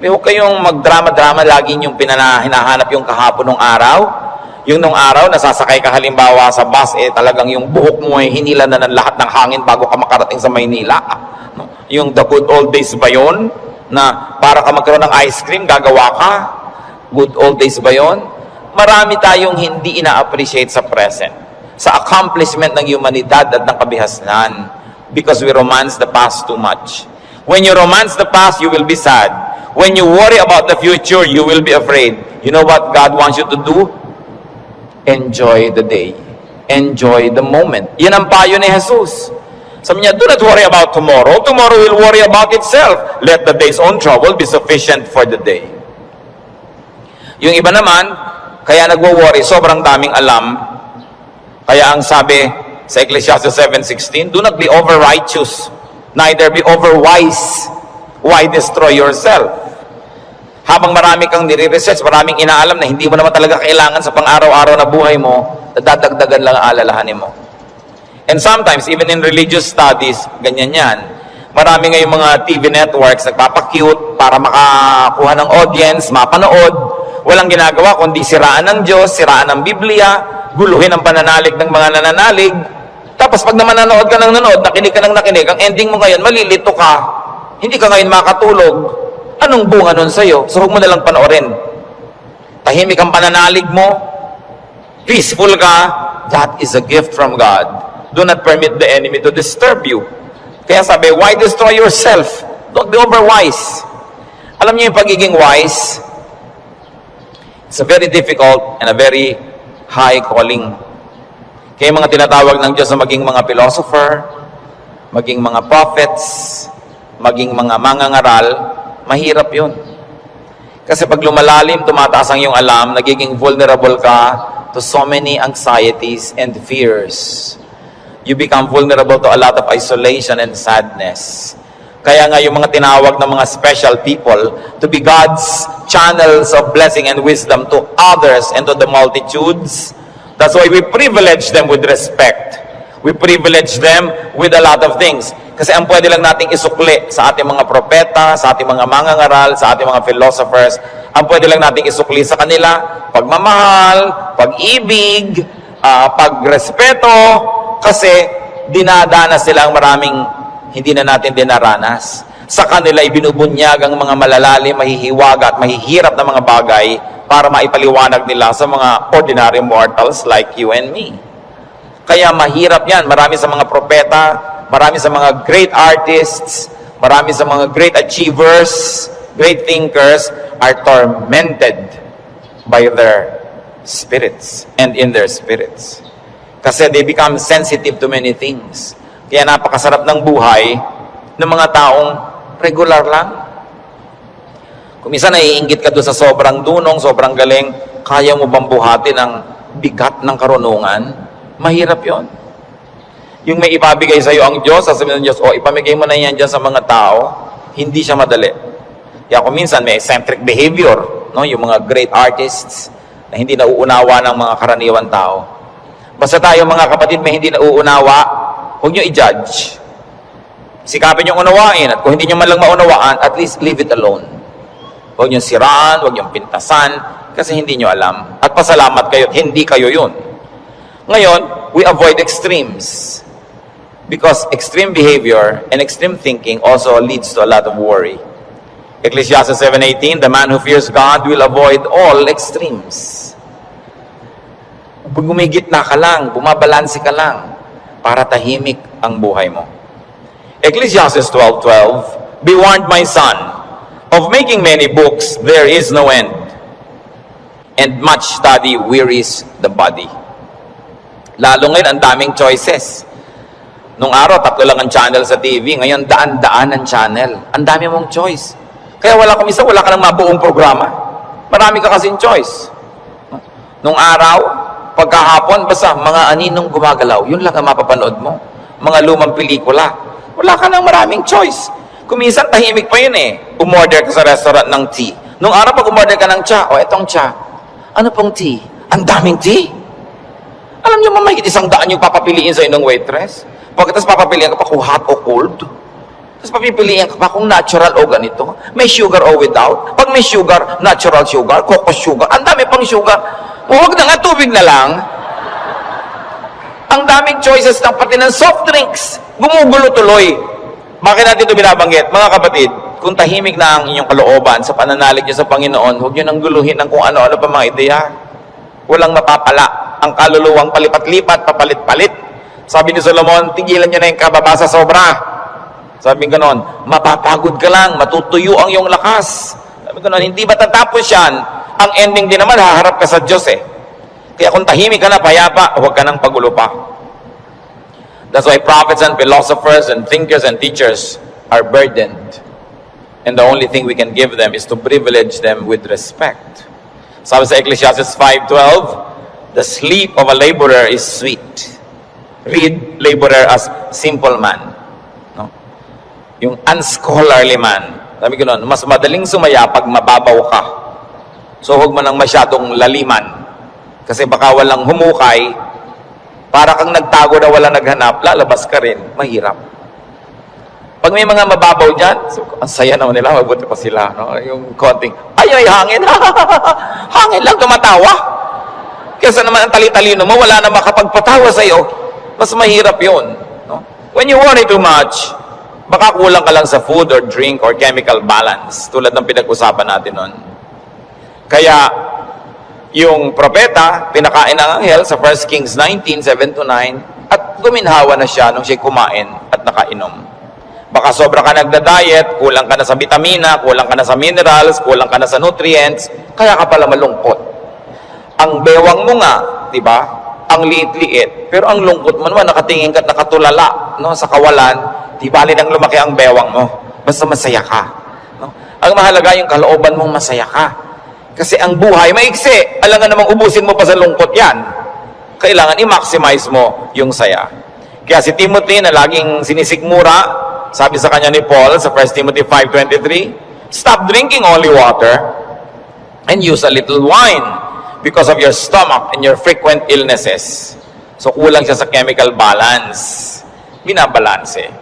Huwag kayong magdrama-drama, lagi yung hinahanap yung kahapon ng araw. Yung nung araw, nasasakay ka halimbawa sa bus, talagang yung buhok mo ay hinila na ng lahat ng hangin bago ka makarating sa Maynila. Yung the good old days ba yun? Na para ka magkaroon ng ice cream, gagawa ka? Good old days ba yun? Marami tayong hindi ina-appreciate sa present. Sa accomplishment ng humanidad at ng kabihasnan. Because we romance the past too much. When you romance the past, you will be sad. When you worry about the future, you will be afraid. You know what God wants you to do? Enjoy the day. Enjoy the moment. Yan ang payo ni Jesus. Sabi niya, do not worry about tomorrow. Tomorrow will worry about itself. Let the day's own trouble be sufficient for the day. Yung iba naman, kaya nagwo-worry, sobrang daming alam. Kaya ang sabi sa Ecclesiastes 7:16, do not be over-righteous, neither be over-wise. Why destroy yourself? Habang marami kang nire-research, maraming inaalam na hindi mo naman talaga kailangan sa pang-araw-araw na buhay mo, dadagdagan lang ang alalahanin mo. And sometimes, even in religious studies, ganyan yan. Marami ngayong mga TV networks nagpapakute para makakuha ng audience, mapanood. Walang ginagawa kundi siraan ng Diyos, siraan ng Biblia, guluhin ang pananalig ng mga nananalig. Tapos pag naman nanood ka ng nanood, nakinig ka ng nakinig, ang ending mo ngayon, malilito ka. Hindi ka ngayon makatulog. Anong bunga nun sa'yo? So huwag mo nalang panoorin. Tahimik ang pananalig mo. Peaceful ka. That is a gift from God. Do not permit the enemy to disturb you. Kaya sabi, why destroy yourself? Don't be over-wise. Alam niyo yung pagiging wise? It's a very difficult and a very high calling. Kaya mga tinatawag ng Diyos na maging mga philosopher, maging mga prophets, maging mga mangangaral, mahirap yun. Kasi pag lumalalim, tumataas ang iyong alam, nagiging vulnerable ka to so many anxieties and fears. You become vulnerable to a lot of isolation and sadness. Kaya nga yung mga tinawag ng mga special people to be God's channels of blessing and wisdom to others and to the multitudes. That's why we privilege them with respect. We privilege them with a lot of things. Kasi ang pwede lang nating isukli sa ating mga propeta, sa ating mga mangangaral, sa ating mga philosophers, ang pwede lang nating isukli sa kanila, pagmamahal, pag-ibig, pagrespeto, kasi dinadanas sila ang maraming hindi na natin dinaranas. Sa kanila ibinubunyag ang mga malalalim, mahihiwaga at mahihirap na mga bagay para maipaliwanag nila sa mga ordinary mortals like you and me. Kaya mahirap yan. Marami sa mga propeta, marami sa mga great artists, marami sa mga great achievers, great thinkers are tormented by their spirits and in their spirits. Kasi they become sensitive to many things. Kaya napakasarap ng buhay ng mga taong regular lang. Kung minsan naiinggit ka doon sa sobrang dunong, sobrang galing, kaya mo bang buhatin ang bigat ng karunungan? Mahirap yon. Yung may ibabigay sa iyo ang Diyos, sasabihin ng Diyos, ipamigay mo na yan dyan sa mga tao, hindi siya madali. Kaya kung minsan may eccentric behavior, no? Yung mga great artists na hindi nauunawa ng mga karaniwan tao. Basta tayo mga kapatid may hindi nauunawa, huwag nyo i-judge. Sikapin nyo unawain, at kung hindi nyo man lang maunawaan, at least leave it alone. Huwag nyo siraan, huwag nyo pintasan, kasi hindi nyo alam. At pasalamat kayo, hindi kayo yun. Ngayon, we avoid extremes. Because extreme behavior and extreme thinking also leads to a lot of worry. Ecclesiastes 7:18, the man who fears God will avoid all extremes. Pag gumigitna ka lang, bumabalanse ka lang, para tahimik ang buhay mo. Ecclesiastes 12:12, be warned, my son, of making many books there is no end, and much study wearies the body. Lalo ngayon, ang daming choices. Nung araw, 3 lang ang channel sa TV. Ngayon, daan-daan ang channel. Ang dami mong choice. Kaya wala ka nang mabuong programa. Marami ka kasing choice. Nung araw, pagkahapon, basta mga aninong gumagalaw. Yun lang ang mapapanood mo. Mga lumang pelikula. Wala ka nang maraming choice. Kuminsan, tahimik pa yun eh. Umorder ka sa restaurant ng tea. Nung araw, pag umorder ka ng cha, etong cha. Ano pong tea? Ang daming tea. Alam niyo, mamahigit 100 yung papapiliin sa inong waitress. Pagkatapos papapiliin ka pa kung hot o cold. Tapos papipiliin ka pa kung natural o ganito. May sugar o without. Pag may sugar, natural sugar, coco sugar. Ang dami pang sugar. Huwag na nga, tubig na lang. Ang daming choices ng pati ng soft drinks. Gumugulo tuloy. Bakit natin ito binabanggit? Mga kapatid, kung tahimik na ang inyong kalooban sa pananalig niyo sa Panginoon, huwag niyo nang guluhin ng kung ano-ano pa mga ideya. Walang mapapala. Ang kaluluwang palipat-lipat, papalit-palit. Sabi ni Solomon, tigilan niyo na yung kababasa sobra. Sabi ko noon, mapapagod ka lang, matutuyo ang iyong lakas. Sabi ko noon, hindi matatapos yan. Ang ending din naman, haharap ka sa Diyos eh. Kaya kung tahimik ka na, payapa, huwag ka nang pagulo pa. That's why prophets and philosophers and thinkers and teachers are burdened. And the only thing we can give them is to privilege them with respect. Sabi sa Ecclesiastes 5:12, the sleep of a laborer is sweet. Read laborer as simple man. No? Yung unscholarly man. Sabi ko noon, mas madaling sumaya pag mababaw ka. So huwag mo nang masyadong laliman. Kasi baka walang humukay, para kang nagtago na wala naghanap, lalabas ka rin. Mahirap. Pag may mga mababaw dyan, so, ang saya naman nila, mabuti pa sila. No? Yung konting, ay hangin. Hangin lang, tumatawa. Kesa naman ang tali-talino mo, wala na makapagpatawa sa iyo. Mas mahirap yun. No? When you worry too much, baka kulang ka lang sa food or drink or chemical balance. Tulad ng pinag-usapan natin nun. Kaya, yung propeta, pinakain ng anghel sa 1 Kings 19, 7-9, at guminhawa na siya nung siya kumain at nakainom. Baka sobra ka nagda-diet, kulang ka na sa vitamina, kulang ka na sa minerals, kulang ka na sa nutrients, kaya ka pala malungkot. Ang bewang mo nga, di ba? Ang liit-liit. Pero ang lungkot mo naman, nakatingin ka at nakatulala, no? Sa kawalan, di bali nang lumaki ang bewang mo. Basta masaya ka. No? Ang mahalaga yung kalooban mong masaya ka. Kasi ang buhay maiksi. Alangan namang ubusin mo pa sa lungkot yan. Kailangan i-maximize mo yung saya. Kaya si Timothy na laging sinisikmura, sabi sa kanya ni Paul sa 1 Timothy 5:23, stop drinking only water and use a little wine because of your stomach and your frequent illnesses. So kulang siya sa chemical balance. Binabalanse.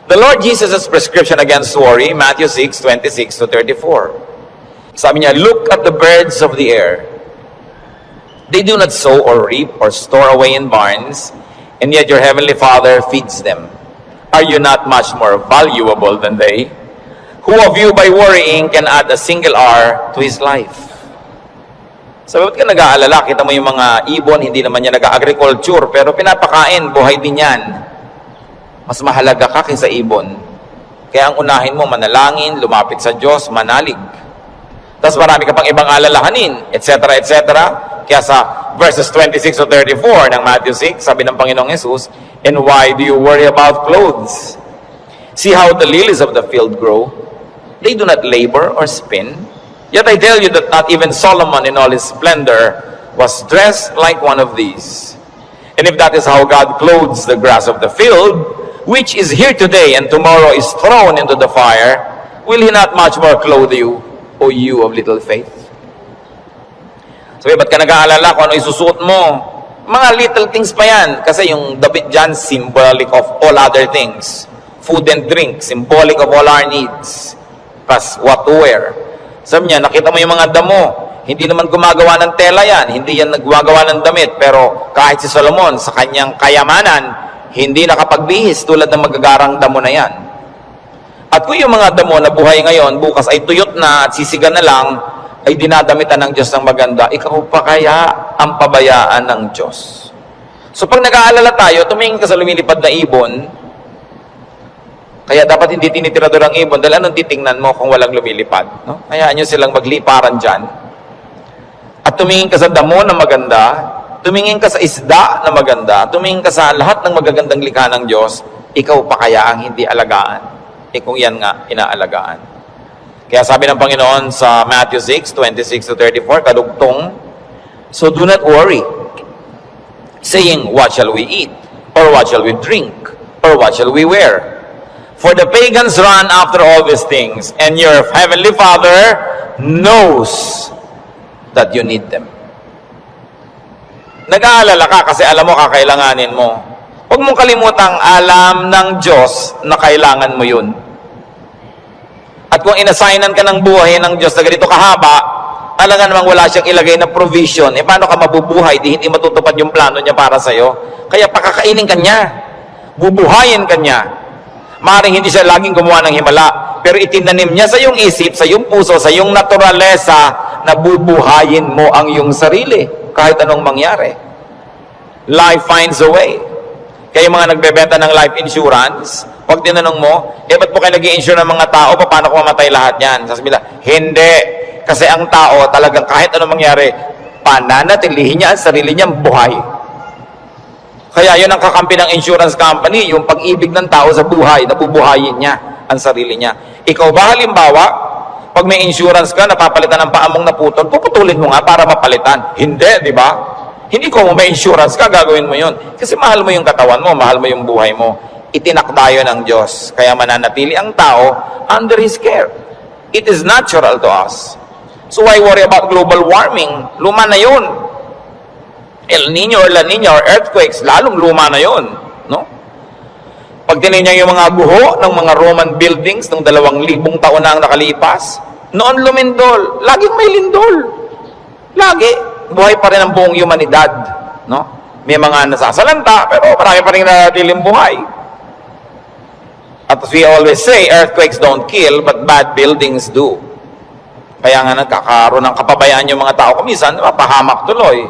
The Lord Jesus' prescription against worry, Matthew 6:26-34. Sabi niya, look at the birds of the air. They do not sow or reap or store away in barns, and yet your heavenly Father feeds them. Are you not much more valuable than they? Who of you by worrying can add a single hour to his life? So, ba't ka nag-aalala? Kita mo yung mga ibon, hindi naman yan nag-agriculture, pero pinapakain, buhay din yan. Mas mahalaga ka kaysa ibon. Kaya ang unahin mo, manalangin, lumapit sa Diyos, manalig. Tapos marami ka pang ibang alalahanin, etc., etc. Kaya sa verses 26-34 ng Matthew 6, sabi ng Panginoong Jesus, and why do you worry about clothes? See how the lilies of the field grow. They do not labor or spin. Yet I tell you that not even Solomon in all his splendor was dressed like one of these. And if that is how God clothes the grass of the field, which is here today and tomorrow is thrown into the fire, will he not much more clothe you, O you of little faith? Sabi, ba't ka nag-aalala kung ano isusuot mo? Mga little things pa yan. Kasi yung damit dyan, symbolic of all other things. Food and drink, symbolic of all our needs. Plus, what to wear. Sabi niya, nakita mo yung mga damo. Hindi naman gumagawa ng tela yan. Hindi yan naggagawa ng damit. Pero kahit si Solomon, sa kanyang kayamanan, hindi nakapagbihis tulad ng magagarang damo na yan. At kung yung mga damo na buhay ngayon, bukas ay tuyot na at sisigan na lang, ay dinadamitan ng Diyos ng maganda, ikaw pa kaya ang pabayaan ng Diyos? So pag nag-aalala tayo, tumingin ka sa lumilipad na ibon, kaya dapat hindi tinitirador ang ibon, dahil anong titingnan mo kung walang lumilipad? No? Hayaan nyo silang magliparan dyan. At tumingin ka sa damo na maganda, tumingin ka sa isda na maganda, tumingin ka sa lahat ng magagandang likha ng Diyos, ikaw pa kaya ang hindi alagaan? Kung yan nga, inaalagaan. Kaya sabi ng Panginoon sa Matthew 6:26-34, kadugtong, so do not worry, saying, what shall we eat? Or what shall we drink? Or what shall we wear? For the pagans run after all these things, and your heavenly Father knows that you need them. Nag-aalala ka kasi alam mo kakailanganin mo. Huwag mong kalimutang alam ng Diyos na kailangan mo yun. At kung inassignan ka ng buhay ng Diyos na ganito kahaba, talaga namang wala siyang ilagay na provision, paano ka mabubuhay? Hindi matutupad yung plano niya para sa'yo. Kaya pakakainin ka niya. Bubuhayin ka niya. Maaaring hindi siya laging gumawa ng himala, pero itinanim niya sa iyong isip, sa iyong puso, sa iyong naturalesa, na bubuhayin mo ang iyong sarili, kahit anong mangyari. Life finds a way. Kaya yung mga nagbebenta ng life insurance, pag tinanong mo, ba't mo kayo nag-i-insure ng mga tao, paano kung mamatay lahat yan? Sasabihin nila, hindi. Kasi ang tao, talagang kahit anong mangyari, pananatilihin niya ang sarili niyang buhay. Kaya yun ang kakampi ng insurance company, yung pag-ibig ng tao sa buhay, nabubuhayin niya ang sarili niya. Ikaw ba halimbawa, pag may insurance ka, napapalitan ng paamong naputol, puputulin mo nga para mapalitan. Hindi, di ba? Hindi ko may insurance ka, gagawin mo yun. Kasi mahal mo yung katawan mo, mahal mo yung buhay mo. Itinakda yun ng Diyos. Kaya mananatili ang tao under His care. It is natural to us. So why worry about global warming? Luma na yun. El Nino or La Nina or earthquakes, lalong luma na yun. No? Pag tinignan yung mga guho ng mga Roman buildings ng 2,000 taon na ang nakalipas, noon lumindol. Laging may lindol. Lagi. Buhay pa rin ang buong humanidad. No? May mga nasasalanta, pero marami pa rin natiling buhay. At as we always say, earthquakes don't kill, but bad buildings do. Kaya nga nagkakaroon ng kapabayaan yung mga tao. Kumisan, mapahamak tuloy.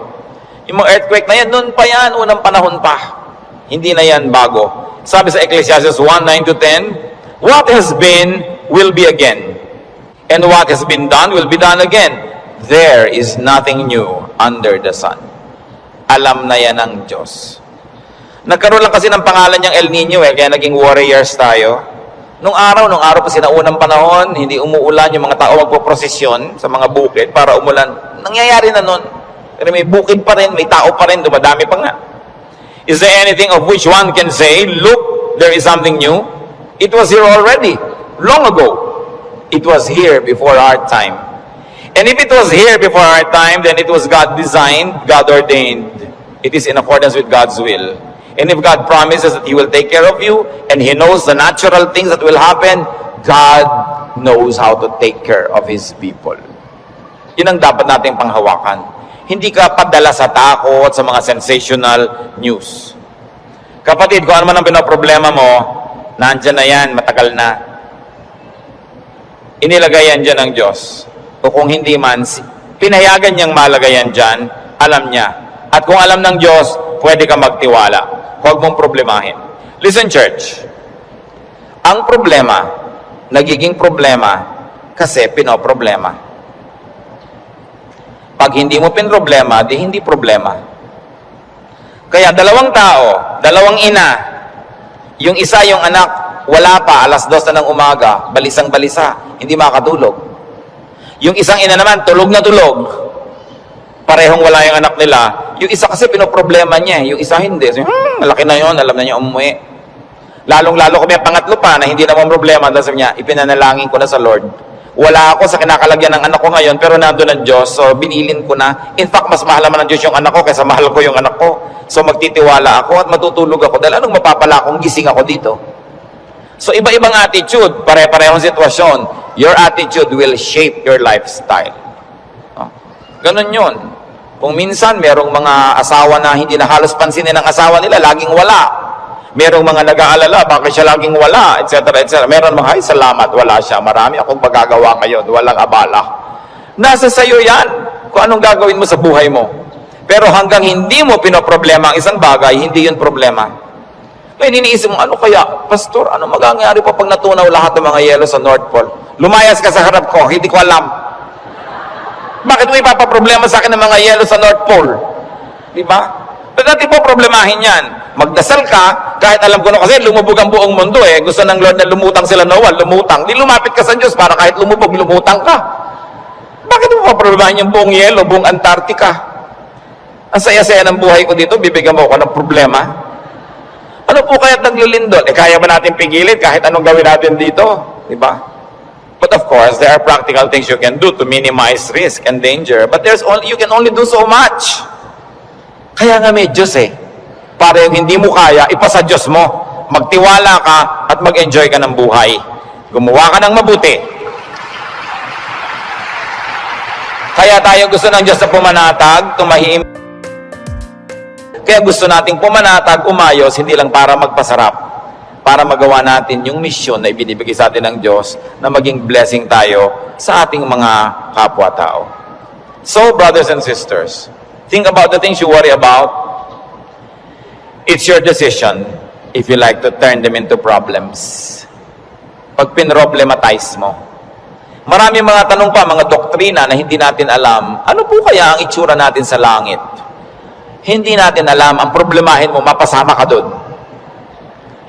Yung mga earthquake na yan, noon pa yan, unang panahon pa. Hindi na yan bago. Sabi sa Ecclesiastes 1:9-10, what has been, will be again. And what has been done, will be done again. There is nothing new under the sun. Alam na yan ng Diyos. Nagkaroon lang kasi ng pangalan niyang El Nino kaya naging warriors tayo. Nung araw pa sinaunang panahon, hindi umuulan, yung mga tao magpoprosesyon sa mga bukid para umulan. Nangyayari na nun. Pero may bukid pa rin, may tao pa rin, dumadami pa nga. Is there anything of which one can say, look, there is something new? It was here already, long ago. It was here before our time. And if it was here before our time, then it was God designed, God ordained. It is in accordance with God's will. And if God promises that He will take care of you, and He knows the natural things that will happen, God knows how to take care of His people. Yun ang dapat nating panghawakan. Hindi ka padala sa takot, sa mga sensational news. Kapatid, kung ano man ang pinaproblema mo, nandyan na yan, matagal na. Inilagay yan dyan ng Diyos. O kung hindi man, pinayagan niyang malagay yan dyan, alam niya. At kung alam ng Diyos, pwede ka magtiwala. Huwag mong problemahin. Listen, church. Ang problema, nagiging problema kasi pinoproblema. Pag hindi mo pinroblema, di hindi problema. Kaya dalawang tao, dalawang ina, yung isa yung anak, wala pa, alas 2 na ng umaga, balisang-balisa, hindi makatulog. Yung isang ina naman, tulog na tulog. Parehong wala yung anak nila. Yung isa kasi pinoproblema niya, yung isa hindi. So, malaki na yun, alam na niya umuwi. Lalong-lalo kung may pangatlo pa na hindi naman problema, dahil sabi niya, ipinanalangin ko na sa Lord. Wala ako sa kinakalagyan ng anak ko ngayon, pero nandun ang Diyos, so binilin ko na. In fact, mas mahal naman ng Diyos yung anak ko kaysa mahal ko yung anak ko. So magtitiwala ako at matutulog ako dahil anong mapapala kung gising ako dito? So iba-ibang attitude, pare-parehong sitwasyon. Your attitude will shape your lifestyle. Ganon yun. Kung minsan, merong mga asawa na hindi na halos pansinin ng asawa nila, laging wala. Merong mga nag-aalala, bakit siya laging wala, etc. etc. Meron mga, ay, salamat, wala siya. Marami akong magagawa ngayon, walang abala. Nasa sayo yan, kung anong gagawin mo sa buhay mo. Pero hanggang hindi mo pinoproblema ang isang bagay, hindi yun problema. Ngayon, iniisip mo, ano kaya, Pastor, ano magagawa pa pag natunaw lahat ng mga yelo sa North Pole? Lumayas ka sa harap ko, hindi ko alam. Bakit mo ipapaproblema sa akin ng mga yelo sa North Pole? Diba? Pero natin po problemahin yan. Magdasal ka, kahit alam ko na kasi lumubog ang buong mundo eh. Gusto ng Lord na lumutang sila Noah, lumutang. Di lumapit ka sa Diyos para kahit lumubog, lumutang ka. Bakit mo paproblemahin yung buong yelo, buong Antarctica? Ang saya-saya ng buhay ko dito, bibigyan mo ako ng problema. Ano po kaya't naglulindol? Eh kaya ba natin pigilin kahit anong gawin natin dito? Diba? But of course, there are practical things you can do to minimize risk and danger. But you can only do so much. Kaya nga may Diyos eh. Para yung hindi mo kaya, ipasa Diyos mo. Magtiwala ka at mag-enjoy ka ng buhay. Gumawa ka ng mabuti. Kaya tayo gusto ng Diyos na pumanatag, tumahim. Kaya gusto nating pumanatag, umayos, hindi lang para magpasarap. Para magawa natin yung misyon na ibinibigay sa atin ng Diyos na maging blessing tayo sa ating mga kapwa-tao. So, brothers and sisters, think about the things you worry about. It's your decision if you like to turn them into problems. Pag pinroblematize mo. Maraming mga tanong pa, mga doktrina na hindi natin alam. Ano po kaya ang itsura natin sa langit? Hindi natin alam. Ang problemahin mo, mapasama ka doon.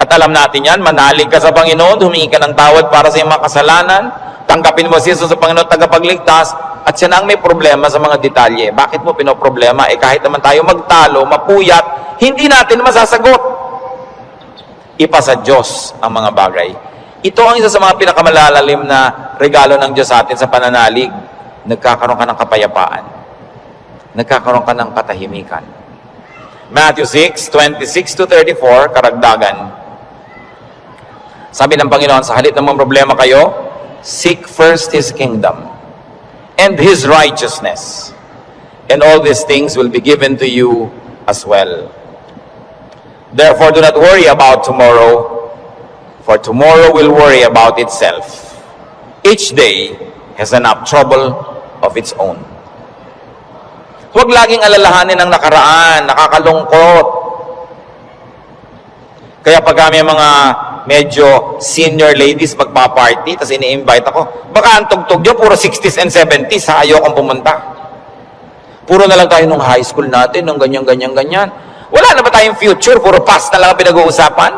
At alam natin yan, manalig ka sa Panginoon, humingi ka ng tawad para sa iyong mga kasalanan, tanggapin mo si Jesus sa Panginoon tagapagligtas, at siya na ang may problema sa mga detalye. Bakit mo pinoproblema? Eh kahit naman tayo magtalo, mapuyat, hindi natin masasagot. Ipa sa Diyos ang mga bagay. Ito ang isa sa mga pinakamalalalim na regalo ng Diyos sa atin sa pananalig. Nagkakaroon ka ng kapayapaan. Nagkakaroon ka ng katahimikan. Matthew 6:26-34, karagdagan. Sabi ng Panginoon, sa halip ng mga problema kayo, seek first His kingdom and His righteousness, and all these things will be given to you as well. Therefore, do not worry about tomorrow, for tomorrow will worry about itself. Each day has enough trouble of its own. Huwag laging alalahanin ang nakaraan, nakakalungkot. Kaya pag kami mga medyo senior ladies magpa-party, tapos ini-invite ako, baka ang tugtog nyo, puro 60s and 70s, ha? Ayokong pumunta. Puro na lang tayo nung high school natin, nung ganyan. Wala na ba tayong future? Puro past na lang pinag-uusapan?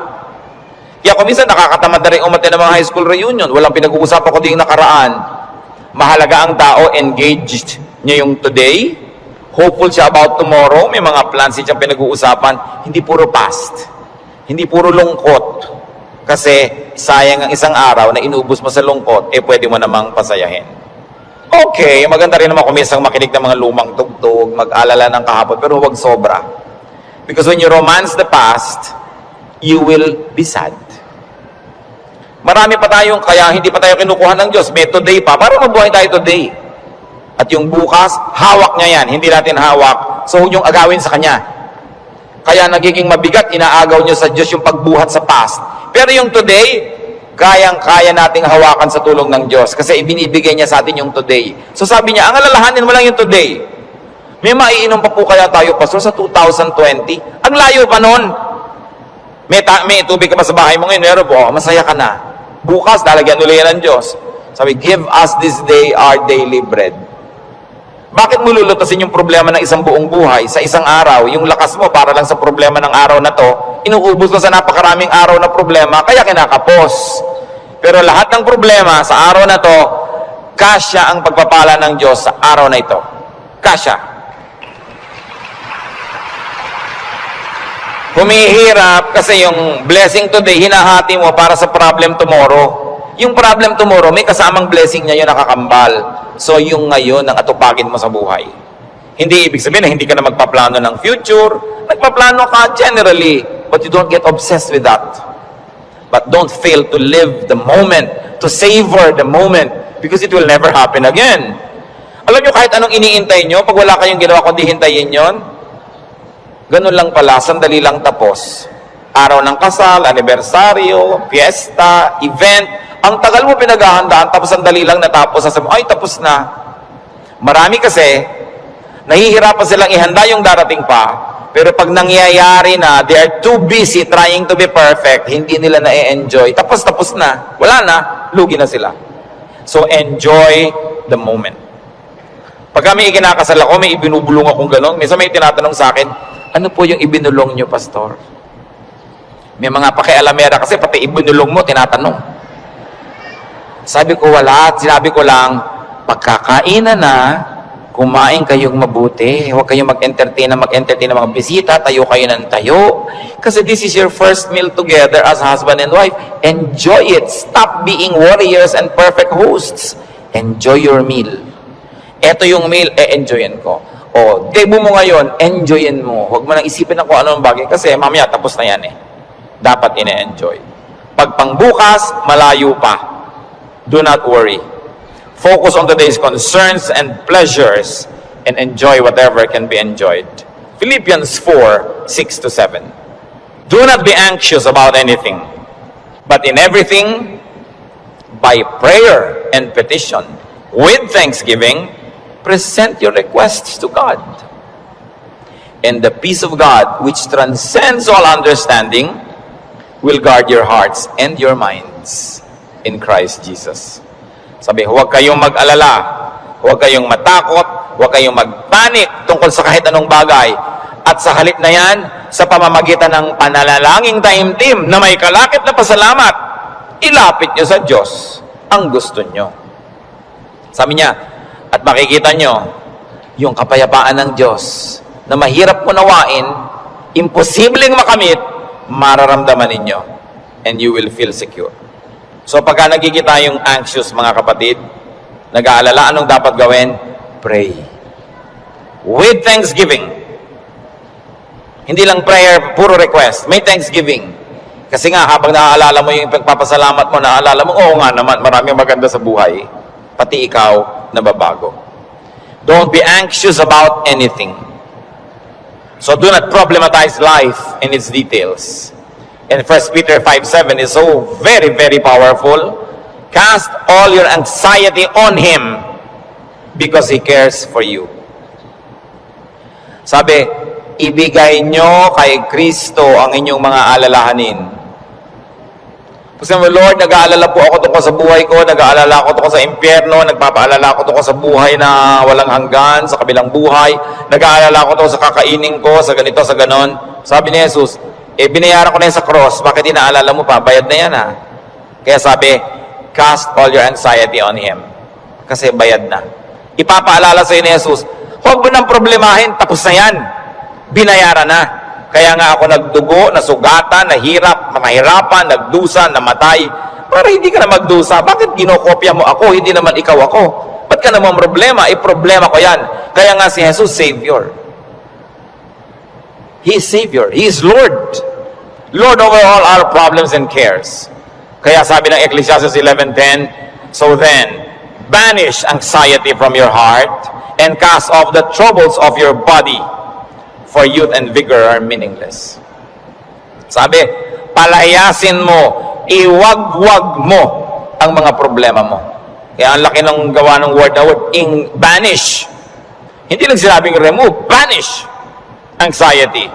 Kaya kung minsan nakakatamad na rin umattend ng mga high school reunion, walang pinag-uusapan ko din nakaraan. Mahalaga ang tao, engaged niya yung today, hopeful siya about tomorrow, may mga plans siyang pinag-uusapan, hindi puro past, hindi puro lungkot. Kasi sayang ang isang araw na inubos mo sa lungkot, pwede mo namang pasayahin. Okay, maganda rin naman kung minsan makinig ng mga lumang tugtog, mag-alala ng kahapon, pero huwag sobra. Because when you romance the past, you will be sad. Marami pa tayong, kaya hindi pa tayo kinukuha ng Diyos, may today pa, para mabuhay tayo today. At yung bukas, hawak niya yan, hindi natin hawak, so huwag yung agawin sa Kanya. Kaya nagiging mabigat, inaagaw niyo sa Diyos yung pagbuhat sa past. Pero yung today, kayang-kaya nating hawakan sa tulong ng Diyos kasi ibinibigay niya sa atin yung today. So sabi niya, ang alalahanin mo lang yung today. May maiinom pa po kaya tayo, Pastor, sa 2020? Ang layo pa nun. May tubig ka pa sa bahay mo ngayon, meron po, masaya ka na. Bukas, lalagyan ulit yan ng Diyos. Sabi, give us this day our daily bread. Bakit mo lulutasin yung problema ng isang buong buhay sa isang araw? Yung lakas mo para lang sa problema ng araw na to, inuubos mo sa napakaraming araw na problema, kaya kinakapos. Pero lahat ng problema sa araw na to, kasya ang pagpapala ng Diyos sa araw na ito. Kasya. Humihirap kasi yung blessing today, hinahati mo para sa problem tomorrow. Yung problem tomorrow, may kasamang blessing niya yun nakakambal. So, yung ngayon ang atupagin mo sa buhay. Hindi ibig sabihin na hindi ka na magpaplano ng future. Nagpaplano ka generally, but you don't get obsessed with that. But don't fail to live the moment, to savor the moment, because it will never happen again. Alam nyo, kahit anong iniintay nyo, pag wala kayong ginawa kundi hintayin yon, ganun lang pala, sandali lang tapos. Araw ng kasal, anibersaryo, fiesta, event, ang tagal mo pinaghahandaan, tapos sandali lang natapos, sasabi, ay tapos na. Marami kasi, nahihirapan silang ihanda yung darating pa, pero pag nangyayari na, they are too busy trying to be perfect, hindi nila na-enjoy, tapos na, wala na, lugi na sila. So enjoy the moment. Pag kami ikinakasal ako, may ibinubulong akong gano'n, minsan may tinatanong sa akin, ano po yung ibinulong nyo, Pastor? May mga pakialamera kasi pati ibinulong mo, tinatanong. Sabi ko, wala. Sinabi ko lang, pagkakainan na, kumain kayong mabuti. Huwag kayong mag-entertain ng mga bisita. Tayo kayo ng tayo. Kasi this is your first meal together as husband and wife. Enjoy it. Stop being warriors and perfect hosts. Enjoy your meal. Eto yung meal, enjoyin ko. O, debo mo ngayon, enjoyin mo. Huwag mo nang isipin na kung ano ang bagay. Kasi mamaya, tapos na yan eh. Dapat ine-enjoy. Pag pangbukas, malayo pa. Do not worry. Focus on today's concerns and pleasures and enjoy whatever can be enjoyed. Philippians 4:6-7. Do not be anxious about anything, but in everything, by prayer and petition, with thanksgiving, present your requests to God. And the peace of God, which transcends all understanding, will guard your hearts and your minds in Christ Jesus. Sabi, huwag kayong mag-alala, huwag kayong matakot, huwag kayong mag-panic tungkol sa kahit anong bagay. At sa halip na yan, sa pamamagitan ng panalangin taimtim na may kalakip na pasalamat, ilapit nyo sa Diyos ang gusto nyo. Sabi niya, at makikita nyo, yung kapayapaan ng Diyos na mahirap unawain, imposibleng makamit, mararamdaman ninyo, and you will feel secure. So pagka nagkikita yung anxious mga kapatid, nag-aalala, anong dapat gawin? Pray. With thanksgiving. Hindi lang prayer, puro request. May thanksgiving. Kasi nga, habang naaalala mo yung pagpapasalamat mo, naaalala mo, oo nga naman, maraming maganda sa buhay. Pati ikaw, nababago. Don't be anxious about anything. So do not problematize life in its details. And 1 Peter 5:7 is so very, very powerful. Cast all your anxiety on Him because He cares for you. Sabi, ibigay nyo kay Kristo ang inyong mga alalahanin. Kasi Lord, nag-aalala po ako tungkol sa buhay ko, nag-aalala ako tungkol sa impyerno, nagpapaalala ako tungkol sa buhay na walang hanggan, sa kabilang buhay, nag-aalala ako tungkol sa kakainin ko, sa ganito, sa ganon. Sabi ni Jesus, Eh, binayaran ko na yan sa cross, bakit inaalala mo pa? Bayad na yan, ha? Kaya sabi, cast all your anxiety on Him. Kasi bayad na. Ipapaalala sa iyo ni Jesus, huwag mo nang problemahin, tapos na yan. Binayaran na. Kaya nga ako nagdugo, nasugatan, mahirapan, nagdusa, namatay, para hindi ka na magdusa. Bakit ginokopya mo ako, hindi naman ikaw ako? Ba't ka naman problema? Problema ko yan. Kaya nga si Jesus, Savior. He is Savior. He is Lord. Lord over all our problems and cares. Kaya sabi ng Ecclesiastes 11:10, so then, banish anxiety from your heart and cast off the troubles of your body, for youth and vigor are meaningless. Sabi, palayasin mo, iwagwag mo ang mga problema mo. Kaya ang laki ng gawa ng word na word, banish. Hindi lang sinabing remove, banish anxiety.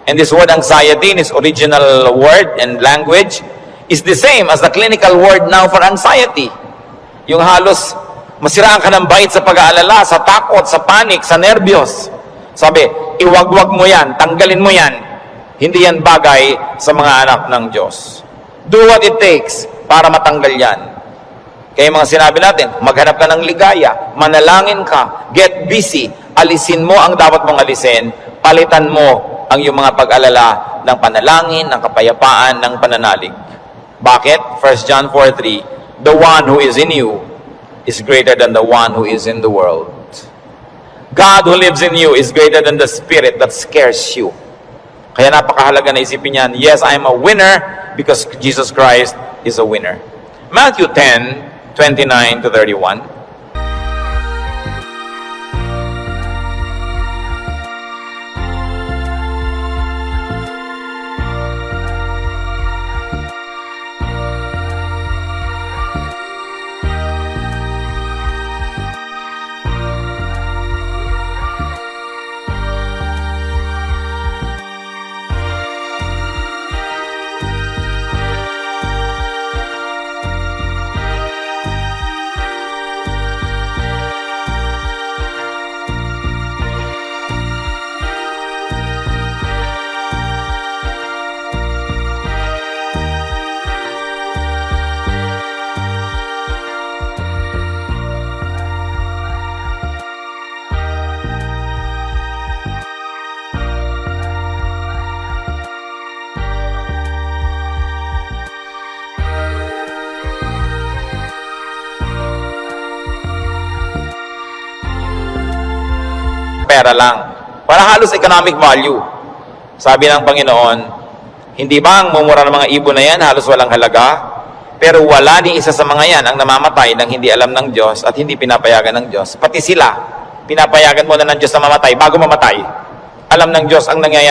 And this word anxiety in its original word and language is the same as the clinical word now for anxiety. Yung halos masiraan ka ng bait sa pag-aalala, sa takot, sa panic, sa nervyos. Sabi, iwagwag mo yan, tanggalin mo yan. Hindi yan bagay sa mga anak ng Diyos. Do what it takes para matanggal yan. Kaya mga sinabi natin, maghanap ka ng ligaya, manalangin ka, get busy, alisin mo ang dapat mong alisin, palitan mo ang iyong mga pag-alala ng panalangin, ng kapayapaan, ng pananalig. Bakit? 1 John 4:3, the one who is in you is greater than the one who is in the world. God who lives in you is greater than the spirit that scares you. Kaya napakahalaga na isipin yan, yes, I am a winner because Jesus Christ is a winner. Matthew 10:29 to 31. Pera lang. Para halos economic value. Sabi ng Panginoon, hindi ba ang mumura ng mga ibon na yan halos walang halaga? Pero wala ni isa sa mga yan ang namamatay nang hindi alam ng Diyos at hindi pinapayagan ng Diyos. Pati sila, pinapayagan muna ng Diyos na mamatay bago mamatay. Alam ng Diyos ang nangyayari.